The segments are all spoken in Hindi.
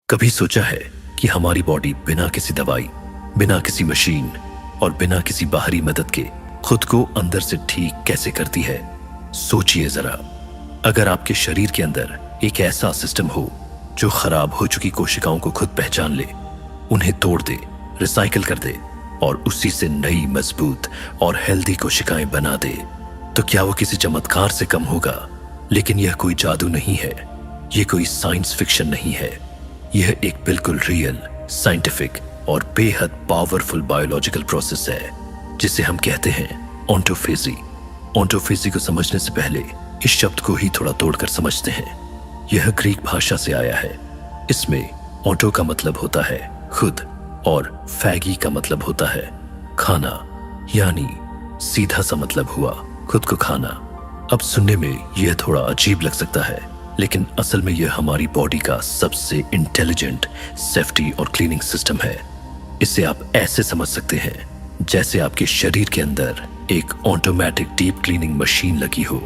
कभी सोचा है कि हमारी बॉडी बिना किसी दवाई, बिना किसी मशीन और बिना किसी बाहरी मदद के खुद को अंदर से ठीक कैसे करती है? सोचिए जरा, अगर आपके शरीर के अंदर एक ऐसा सिस्टम हो जो खराब हो चुकी कोशिकाओं को खुद पहचान ले, उन्हें तोड़ दे, रिसाइकिल कर दे और उसी से नई मजबूत और हेल्दी कोशिकाएं बना दे, तो क्या वो किसी चमत्कार से कम होगा? लेकिन यह कोई जादू नहीं है, यह कोई साइंस फिक्शन नहीं है। यह एक बिल्कुल रियल, साइंटिफिक और बेहद पावरफुल बायोलॉजिकल प्रोसेस है जिसे हम कहते हैं ऑन्टोफेजी। ऑन्टोफेजी को समझने से पहले इस शब्द को ही थोड़ा तोड़कर समझते हैं। यह ग्रीक भाषा से आया है। इसमें ऑटो का मतलब होता है खुद और फैगी का मतलब होता है खाना, यानी सीधा सा मतलब हुआ खुद को खाना। अब सुनने में यह थोड़ा अजीब लग सकता है, लेकिन असल में यह हमारी बॉडी का सबसे इंटेलिजेंट सेफ्टी और क्लीनिंग सिस्टम है। इसे आप ऐसे समझ सकते हैं जैसे आपके शरीर के अंदर एक ऑटोमेटिक डीप क्लीनिंग मशीन लगी हो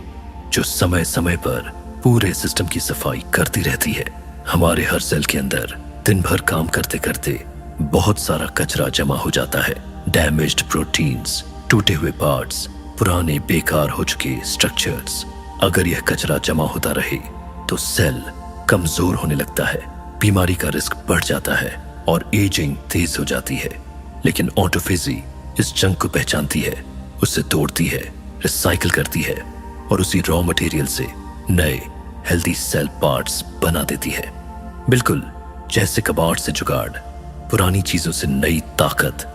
जो समय समय पर पूरे सिस्टम की सफाई करती रहती है। हमारे हर सेल के अंदर दिन भर काम करते करते बहुत सारा कचरा जमा हो जाता है। डैमेज्ड प्रोटीन्स, टूटे हुए पार्ट्स, पुराने बेकार हो चुके स्ट्रक्चर्स। अगर यह कचरा जमा होता रहे तो सेल कमजोर होने लगता है, बीमारी का रिस्क बढ़ जाता है और एजिंग तेज हो जाती है। लेकिन ऑटोफेजी इस जंक को पहचानती है, उसे तोड़ती है, रिसाइकिल करती है और उसी रॉ मटेरियल से नए हेल्दी सेल पार्ट्स बना देती है। बिल्कुल जैसे कबाड़ से जुगाड़, पुरानी चीजों से नई ताकत।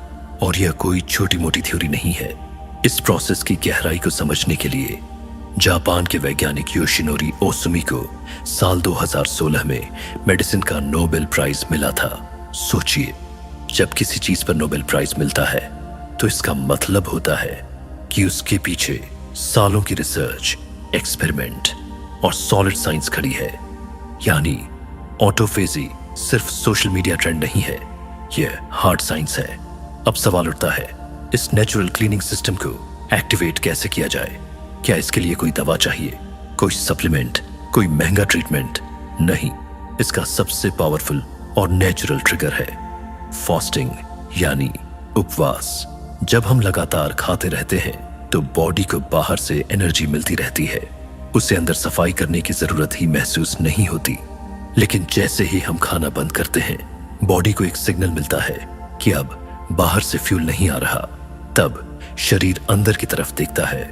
और यह कोई छोटी मोटी थ्योरी नहीं है। इस प्रोसेस की गहराई को समझने के लिए जापान के वैज्ञानिक योशिनोरी ओसुमी को साल 2016 में मेडिसिन का नोबेल प्राइज मिला था। सोचिए, जब किसी चीज पर नोबेल प्राइज मिलता है तो इसका मतलब होता है कि उसके पीछे सालों की रिसर्च, एक्सपेरिमेंट और सॉलिड साइंस खड़ी है। यानी ऑटोफेजी सिर्फ सोशल मीडिया ट्रेंड नहीं है, यह हार्ड साइंस है। अब सवाल उठता है, इस नेचुरल क्लीनिंग सिस्टम को एक्टिवेट कैसे किया जाए? क्या इसके लिए कोई दवा चाहिए, कोई सप्लीमेंट, कोई महंगा ट्रीटमेंट? नहीं, इसका सबसे पावरफुल और नेचुरल ट्रिगर है फास्टिंग, यानी उपवास। जब हम लगातार खाते रहते हैं तो बॉडी को बाहर से एनर्जी मिलती रहती है, उसे अंदर सफाई करने की जरूरत ही महसूस नहीं होती। लेकिन जैसे ही हम खाना बंद करते हैं, बॉडी को एक सिग्नल मिलता है कि अब बाहर से फ्यूल नहीं आ रहा। तब शरीर अंदर की तरफ देखता है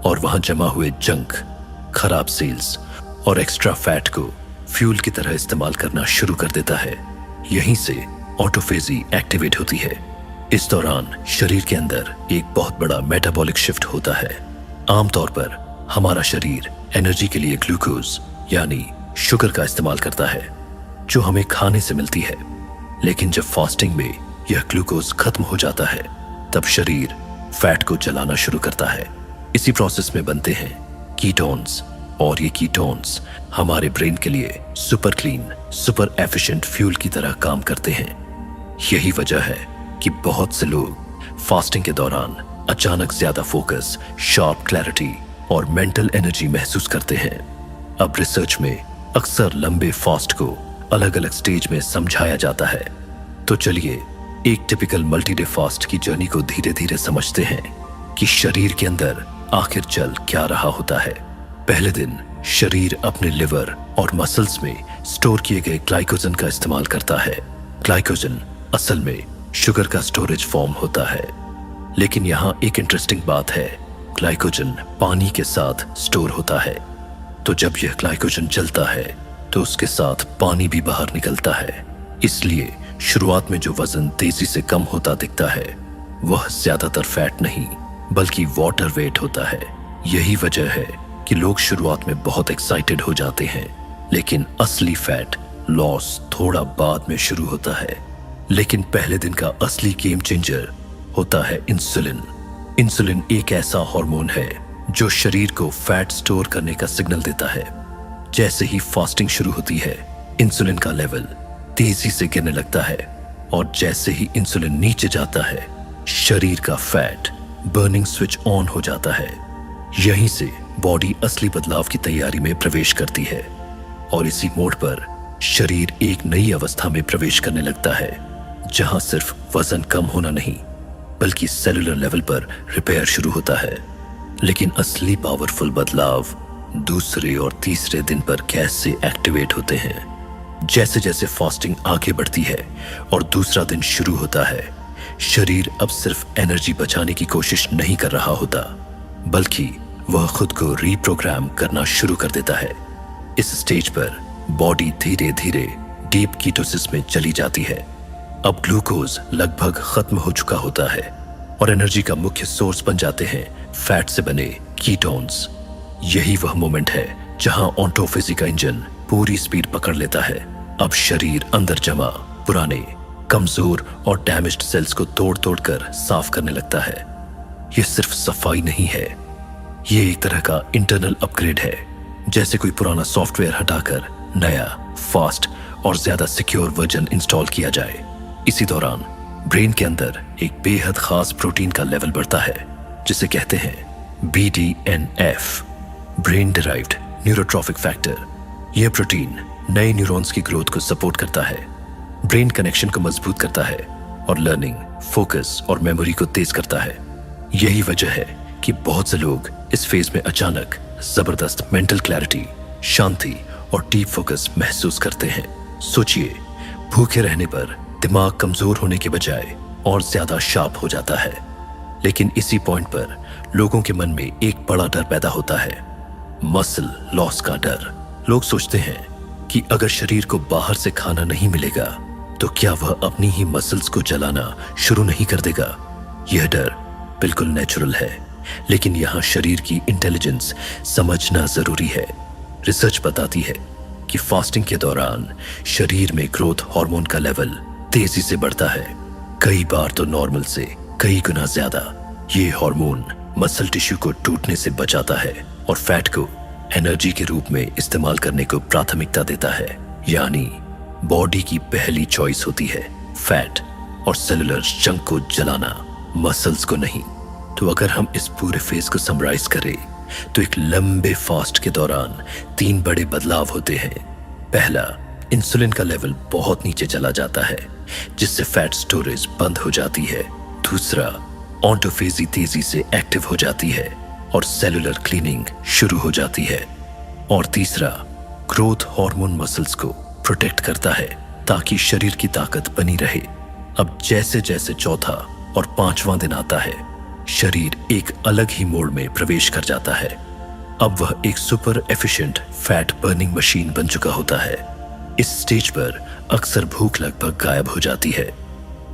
और वहां जमा हुए जंक, खराब सेल्स और एक्स्ट्रा फैट को फ्यूल की तरह इस्तेमाल करना शुरू कर देता है। यहीं से ऑटोफेजी एक्टिवेट होती है। इस दौरान शरीर के अंदर एक बहुत बड़ा मेटाबॉलिक शिफ्ट होता है। आमतौर पर हमारा शरीर एनर्जी के लिए ग्लूकोज, यानी शुगर का इस्तेमाल करता है जो हमें खाने से मिलती है। लेकिन जब फास्टिंग में यह ग्लूकोज खत्म हो जाता है, तब शरीर फैट को जलाना शुरू करता है। इसी प्रोसेस में बनते हैं कीटोन्स, और ये कीटोन्स हमारे ब्रेन के लिए super clean, super efficient fuel की तरह काम करते हैं। यही वजह है कि बहुत से लोग फास्टिंग के दौरान अचानक ज्यादा फोकस, शार्प क्लैरिटी और मेंटल एनर्जी महसूस करते हैं। अब रिसर्च में अक्सर लंबे फास्ट को अलग अलग स्टेज में समझाया जाता है। तो चलिए एक टिपिकल मल्टी डे फास्ट की जर्नी को धीरे धीरे समझते हैं कि शरीर के अंदर आखिर चल क्या रहा होता है। पहले दिन शरीर अपने लिवर और मसल्स में स्टोर किए गए ग्लाइकोजन का इस्तेमाल करता है। ग्लाइकोजन असल में शुगर का स्टोरेज फॉर्म होता है। लेकिन यहाँ एक इंटरेस्टिंग बात है, ग्लाइकोजन पानी के साथ स्टोर होता है। तो जब यह ग्लाइकोजन जलता है तो उसके साथ पानी भी बाहर निकलता है। इसलिए शुरुआत में जो वजन तेजी से कम होता दिखता है, वह ज्यादातर फैट नहीं बल्कि वाटर वेट होता है। यही वजह है कि लोग शुरुआत में बहुत एक्साइटेड हो जाते हैं, लेकिन असली फैट लॉस थोड़ा बाद में शुरू होता है। लेकिन पहले दिन का असली गेम चेंजर होता है इंसुलिन। इंसुलिन एक ऐसा हार्मोन है जो शरीर को फैट स्टोर करने का सिग्नल देता है। जैसे ही फास्टिंग शुरू होती है, इंसुलिन का लेवल तेजी से गिरने लगता है और जैसे ही इंसुलिन नीचे जाता है, शरीर का फैट बर्निंग स्विच ऑन हो जाता है। यहीं से बॉडी असली बदलाव की तैयारी में प्रवेश करती है और इसी मोड पर शरीर एक नई अवस्था में प्रवेश करने लगता है जहां सिर्फ वजन कम होना नहीं बल्कि सेलुलर लेवल पर रिपेयर शुरू होता है। लेकिन असली पावरफुल बदलाव दूसरे और तीसरे दिन पर कैसे एक्टिवेट होते हैं। जैसे जैसे फास्टिंग आगे बढ़ती है और दूसरा दिन शुरू होता है, शरीर अब सिर्फ एनर्जी बचाने की कोशिश नहीं कर रहा होता बल्कि वह खुद को रीप्रोग्राम करना शुरू कर देता है। इस स्टेज पर बॉडी धीरे धीरे डीप कीटोसिस में चली जाती है। अब ग्लूकोज लगभग खत्म हो चुका होता है और एनर्जी का मुख्य सोर्स बन जाते हैं फैट से बने कीटोन्स। यही वह मोमेंट है जहां ऑटोफेजी का इंजन पूरी स्पीड पकड़ लेता है। अब शरीर अंदर जमा पुराने, कमजोर और डैमेज्ड सेल्स को तोड़ तोड़ कर साफ करने लगता है। यह सिर्फ सफाई नहीं है, यह एक तरह का इंटरनल अपग्रेड है। जैसे कोई पुराना सॉफ्टवेयर हटाकर नया, फास्ट और ज्यादा सिक्योर वर्जन इंस्टॉल किया जाए। इसी दौरान ब्रेन के अंदर एक बेहद खास प्रोटीन का लेवल बढ़ता है जिसे कहते हैं BDNF, brain derived neurotrophic factor. यह प्रोटीन नए न्यूरॉन्स की ग्रोथ को सपोर्ट करता है, ब्रेन कनेक्शन को मजबूत करता है और लर्निंग, फोकस और मेमोरी को तेज करता है। यही वजह है कि बहुत से लोग इस फेज में अचानक जबरदस्त मेंटल क्लैरिटी, शांति और डीप फोकस महसूस करते हैं। सोचिए, भूखे रहने पर दिमाग कमजोर होने के बजाय और ज्यादा शार्प हो जाता है। लेकिन इसी पॉइंट पर लोगों के मन में एक बड़ा डर पैदा होता है, मसल लॉस का डर। लोग सोचते हैं कि अगर शरीर को बाहर से खाना नहीं मिलेगा तो क्या वह अपनी ही मसल्स को जलाना शुरू नहीं कर देगा। यह डर बिल्कुल नेचुरल है, लेकिन यहाँ शरीर की इंटेलिजेंस समझना जरूरी है। रिसर्च बताती है कि फास्टिंग के दौरान शरीर में ग्रोथ हार्मोन का लेवल तेजी से बढ़ता है, कई बार तो नॉर्मल से कई गुना ज्यादा। ये हार्मोन मसल टिश्यू को टूटने से बचाता है और फैट को एनर्जी के रूप में इस्तेमाल करने को प्राथमिकता देता है। यानी बॉडी की पहली चॉइस होती है फैट और सेलुलर जंक को जलाना, मसल्स को नहीं। तो अगर हम इस पूरे फेज को समराइज करें तो एक लंबे फास्ट के दौरान 3 बड़े बदलाव होते हैं। पहला, इंसुलिन का लेवल बहुत नीचे चला जाता है जिससे फैट स्टोरेज बंद हो जाती है। दूसरा, ऑटोफेजी तेजी से एक्टिव हो जाती है और सेलुलर क्लीनिंग शुरू हो जाती है। और तीसरा, ग्रोथ हार्मोन मसल्स को प्रोटेक्ट करता है ताकि शरीर की ताकत बनी रहे। अब जैसे जैसे चौथा और 5वां दिन आता है, शरीर एक अलग ही मोड में प्रवेश कर जाता है। अब वह एक super efficient fat burning machine बन चुका होता है। इस स्टेज पर अक्सर भूख लगभग गायब हो जाती है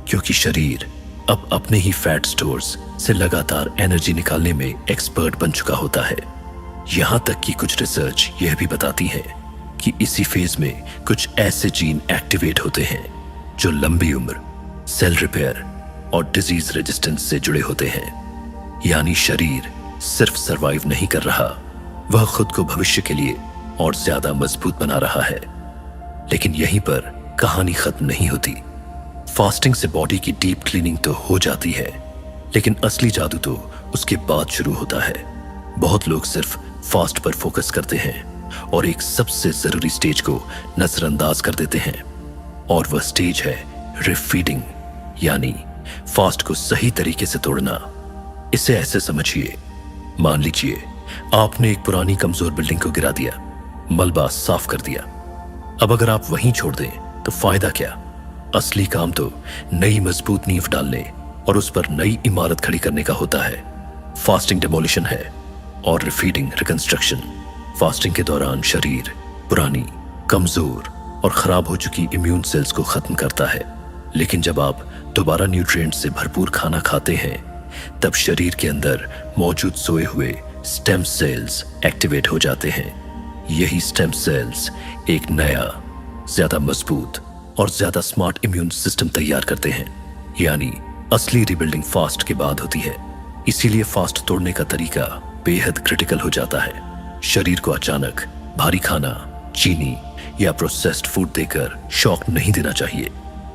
क्योंकि शरीर अब अपने ही फैट स्टोर्स से लगातार एनर्जी निकालने में एक्सपर्ट बन चुका होता है। यहां तक कि कुछ रिसर्च यह भी बताती है कि इसी फेज में कुछ ऐसे जीन एक्टिवेट होते हैं जो लंबी उम्र, सेल रिपेयर और डिजीज रेजिस्टेंस से जुड़े होते हैं। यानी शरीर सिर्फ सरवाइव नहीं कर रहा, वह खुद को भविष्य के लिए और ज्यादा मजबूत बना रहा है। लेकिन यहीं पर कहानी खत्म नहीं होती। फास्टिंग से बॉडी की डीप क्लीनिंग तो हो जाती है, लेकिन असली जादू तो उसके बाद शुरू होता है। बहुत लोग सिर्फ फास्ट पर फोकस करते हैं और एक सबसे जरूरी स्टेज को नजरअंदाज कर देते हैं, और वह स्टेज है रिफीडिंग, यानी फास्ट को सही तरीके से तोड़ना। इसे ऐसे समझिए, मान लीजिए आपने एक पुरानी कमजोर बिल्डिंग को गिरा दिया, मलबा साफ कर दिया। अब अगर आप वहीं छोड़ दें तो फायदा क्या। असली काम तो नई मजबूत नींव डालने और उस पर नई इमारत खड़ी करने का होता है। फास्टिंग डेमोलिशन है और रिफीडिंग रिकंस्ट्रक्शन। फास्टिंग के दौरान शरीर पुरानी, कमजोर और खराब हो चुकी इम्यून सेल्स को खत्म करता है। लेकिन जब आप दोबारा न्यूट्रिएंट से भरपूर खाना खाते हैं तब शरीर के अंदर मौजूद सोए हुए स्टेम सेल्स एक्टिवेट हो जाते हैं। यही स्टेम सेल्स एक नया, ज्यादा मजबूत और ज्यादा स्मार्ट इम्यून सिस्टम तैयार करते हैं। यानी असली रिबिल्डिंग फास्ट के बाद होती है। इसीलिए फास्ट तोड़ने का तरीका बेहद क्रिटिकल हो जाता है। शरीर को अचानक भारी खाना, चीनी या प्रोसेस्ड फूड देकर शॉक नहीं देना चाहिए।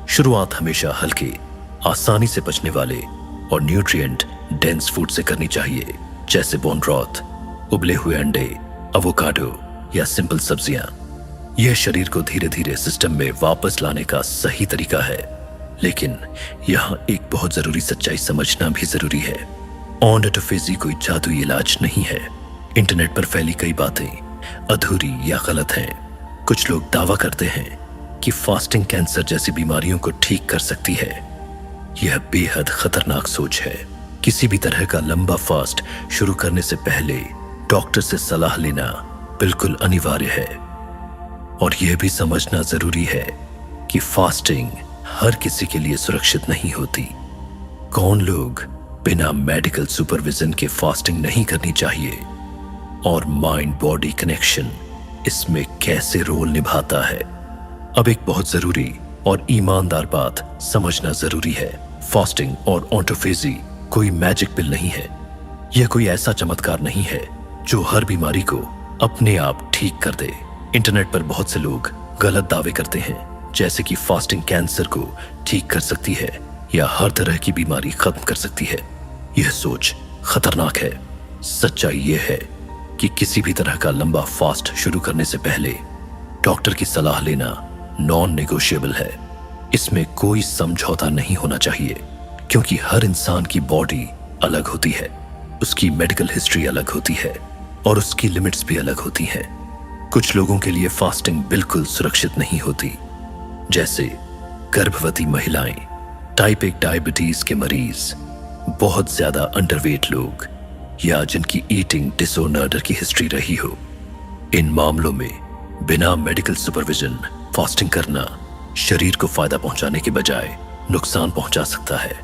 शुरुआत हमेशा हल्के, आसानी से पचने वाले और न्यूट्रिएंट डेंस फूड से करनी चाहिए, जैसे बोन ब्रॉथ, उबले हुए अंडे, एवोकाडो या सिंपल सब्जियां। यह शरीर को धीरे धीरे सिस्टम में वापस लाने का सही तरीका है। लेकिन यहाँ एक बहुत जरूरी सच्चाई समझना भी जरूरी है। ऑटोफेजी कोई जादुई इलाज नहीं है। इंटरनेट पर फैली कई बातें अधूरी या गलत हैं। कुछ लोग दावा करते हैं कि फास्टिंग कैंसर जैसी बीमारियों को ठीक कर सकती है। यह बेहद खतरनाक सोच है। किसी भी तरह का लंबा फास्ट शुरू करने से पहले डॉक्टर से सलाह लेना बिल्कुल अनिवार्य है। और यह भी समझना जरूरी है कि फास्टिंग हर किसी के लिए सुरक्षित नहीं होती। कौन लोग बिना मेडिकल सुपरविजन के फास्टिंग नहीं करनी चाहिए और माइंड बॉडी कनेक्शन इसमें कैसे रोल निभाता है। अब एक बहुत जरूरी और ईमानदार बात समझना जरूरी है। फास्टिंग और ऑटोफेजी कोई मैजिक पिल नहीं है। यह कोई ऐसा चमत्कार नहीं है जो हर बीमारी को अपने आप ठीक कर दे। इंटरनेट पर बहुत से लोग गलत दावे करते हैं, जैसे कि फास्टिंग कैंसर को ठीक कर सकती है या हर तरह की बीमारी खत्म कर सकती है। यह सोच खतरनाक है। सच्चाई यह है कि किसी भी तरह का लंबा फास्ट शुरू करने से पहले डॉक्टर की सलाह लेना नॉन नेगोशिएबल है। इसमें कोई समझौता नहीं होना चाहिए, क्योंकि हर इंसान की बॉडी अलग होती है, उसकी मेडिकल हिस्ट्री अलग होती है और उसकी लिमिट्स भी अलग होती हैं। कुछ लोगों के लिए फास्टिंग बिल्कुल सुरक्षित नहीं होती, जैसे गर्भवती महिलाएं, टाइप 1 डायबिटीज के मरीज, बहुत ज्यादा अंडरवेट लोग या जिनकी ईटिंग डिसऑर्डर की हिस्ट्री रही हो। इन मामलों में बिना मेडिकल सुपरविजन फास्टिंग करना शरीर को फायदा पहुंचाने के बजाय नुकसान पहुंचा सकता है।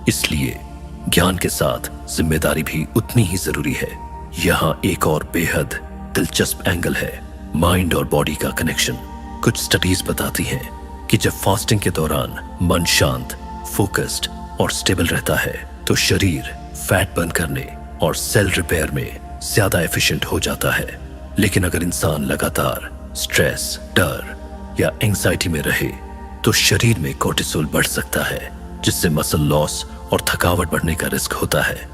इसलिए ज्ञान के साथ जिम्मेदारी भी उतनी ही जरूरी है। यहाँ एक और बेहद दिलचस्प एंगल है, माइंड और बॉडी का कनेक्शन। कुछ स्टडीज बताती हैं कि जब फास्टिंग के दौरान मन शांत, फोकस्ड और स्टेबल रहता है तो शरीर फैट बर्न करने और सेल रिपेयर में ज्यादा एफिशिएंट हो जाता है। लेकिन अगर इंसान लगातार स्ट्रेस, डर या एंजाइटी में रहे तो शरीर में कोर्टिसोल बढ़ सकता है, जिससे मसल लॉस और थकावट बढ़ने का रिस्क होता है।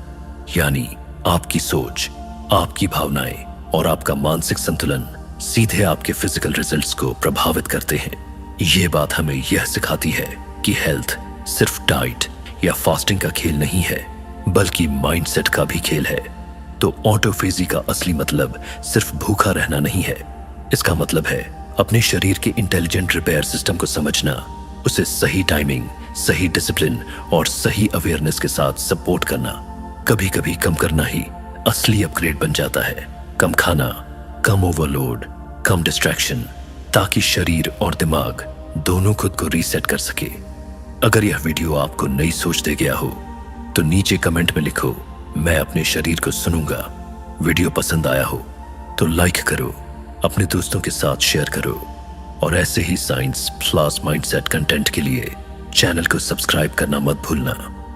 यानी आपकी सोच, आपकी भावनाएं और आपका मानसिक संतुलन सीधे आपके फिजिकल रिजल्ट्स को प्रभावित करते हैं। ये बात हमें यह सिखाती है कि हेल्थ सिर्फ डाइट या फास्टिंग का खेल नहीं है, बल्कि माइंडसेट का भी खेल है। तो ऑटोफेजी का असली मतलब सिर्फ भूखा रहना नहीं है। इसका मतलब है अपने शरीर के इंटेलिजेंट रिपेयर सिस्टम को समझना, उसे सही टाइमिंग, सही डिसिप्लिन और सही अवेयरनेस के साथ सपोर्ट करना। कभी कभी कम करना ही असली अपग्रेड बन जाता है। कम खाना, कम ओवरलोड, कम डिस्ट्रैक्शन, ताकि शरीर और दिमाग दोनों खुद को रीसेट कर सके। अगर यह वीडियो आपको नई सोच दे गया हो तो नीचे कमेंट में लिखो, मैं अपने शरीर को सुनूंगा। वीडियो पसंद आया हो तो लाइक करो, अपने दोस्तों के साथ शेयर करो और ऐसे ही साइंस प्लस माइंडसेट कंटेंट के लिए चैनल को सब्सक्राइब करना मत भूलना।